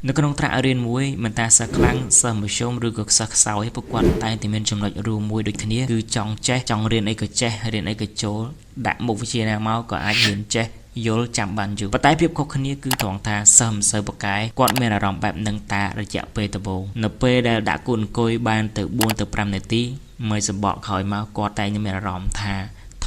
នៅក្នុងត្រាក់រៀនមួយមិនថាសិស្សខ្លាំងសិស្សមធ្យមឬក៏សិស្សខ្សោយពួកគាត់តែងតែមានចំណុចរួមមួយដូចគ្នាគឺចង់ចេះចង់រៀនអីក៏ចេះរៀនអីក៏ចូលដាក់មុខវិជ្ជាណាមកក៏អាចរៀនចេះយល់ចាំបានយូរប៉ុន្តែភាពខុសគ្នាគឺត្រង់ថាសិស្សមិនសូវប្រកែគាត់មានអារម្មណ៍បែបនឹងតារយៈពេលដំបូងនៅពេលដែលដាក់គូអង្គុយបានទៅ4ទៅ5នាទីមួយសម្បកក្រោយមកគាត់តែងមានអារម្មណ៍ថា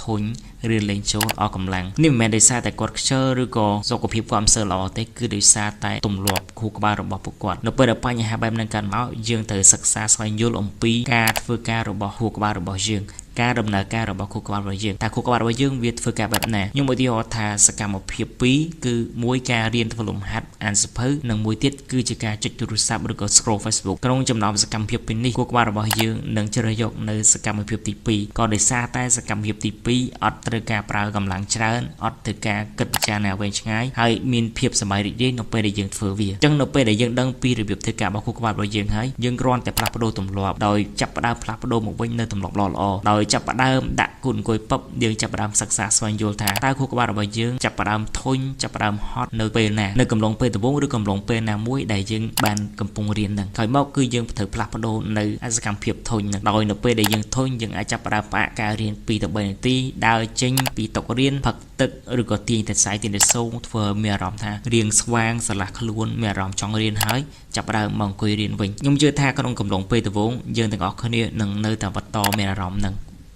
ធុញរៀនលេងចូលអស់កម្លាំងនេះមិនមែនដោយសារតែគាត់ខ្ជិលឬក៏សុខភាពគាត់មិនសូវល្អទេគឺដោយសារតែទម្លាប់ខួរក្បាលរបស់ពួកគាត់នៅពេលដែលបញ្ហាបែបហ្នឹងកើតមកយើងត្រូវសិក្សាស្វែងយល់អំពីការធ្វើការរបស់ខួរក្បាលរបស់យើងការដំណើរការរបស់ខួរក្បាលរបស់យើងតើខួរក្បាលរបស់យើងវាធ្វើការបែបណាខ្ញុំឧទាហរណ៍ថាសកម្មភាព2គឺមួយការរៀនធ្វើលំហាត់អានសៀវភៅនិងមួយទៀតគឺជាការចុចទូរស័ព្ទឬក៏ scroll Facebook ក្នុងចំណោមសកម្មភាពពីរនេះខួរក្បាលរបស់យើងនឹងជ្រើសយកនៅសកម្មភាពទី2ក៏ដោយសារតែសកម្មភាពទី2អត់ត្រូវការប្រើកម្លាំងច្រើនអត់ត្រូវការគិតពិចារណាវែងឆ្ងាយហើយមានភាពសប្បាយរីករាយនៅពេលដែលយើងធ្វើវាអញ្ចឹងនៅពេលដែលយើងដឹងពីរបៀបធ្វើការរបស់ខួរក្បាលរបស់យើងហើយយើងគ្រាន់តែផ្លាស់ប្ដូរទម្លាប់ដោយចាប់ផ្ដើមផ្លាស់ប្ដូរមកវិញនៅទម្លាប់ល្អៗដោយចាប់ផ្ដើមដាក់គូអង្គុយពឹបយើងចាប់ផ្ដើមសិក្សាស្វែងយល់ថាតើខួរក្បាលរបស់យើងចាប់ផ្ដើមធុញចាប់ផ្ដើមហត់នៅពេលណានៅកំឡុងពេលដំបូងឬកំឡុងពេលណាមួយដែលយើងបានកំពុងរៀនហ្នឹងហើយមកគឺយើងត្រូវផ្លាស់ប្ដូរនៅសកម្មភាពធុញហ្នឹងដោយនៅពេលដែលយើងធុញយើងអាចចាប់ផ្ដើមផ្អាកការរៀន2ទៅ3នាទីដើរចេញពីតុរៀនផឹកទឹកឬក៏ទាញតែខ្សែទាញតែសូងធ្វើឲ្យមានអារម្មណ៍ថារៀងស្វាងស្រឡះខ្លួនមានអារម្មណ៍ចង់រៀនហើយចាប់ផ្ដើមមកអង្គុយរៀនវិញខ្ញុំជឿថាក្នុងកំឡុងពេលដំបូងយើងទាំងអស់គ្នានឹងនៅតែបន្តមានអារម្មណ៍ហ្នឹង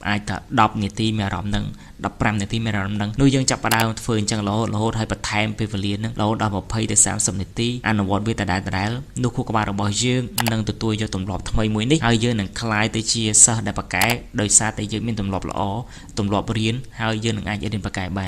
អាចថា10នាទីមានអារម្មណ៍ហ្នឹង15នាទីមានអារម្មណ៍ហ្នឹងនោះយើងចាប់ផ្ដើមធ្វើអញ្ចឹងរហូតហើយបន្ថែមពេលវេលាហ្នឹងរហូតដល់20ទៅ30នាទីអនុវត្តវាដដែលនោះខួរក្បាលរបស់យើងនឹងទទួលយកទម្លាប់ថ្មីមួយនេះហើយយើងនឹងក្លាយទៅជាសិស្សដែលប្រកែដោយសារតែយើងមានទម្លាប់ល្អទម្លាប់រៀនហើយយើងនឹងអាចរៀនប្រកែបាន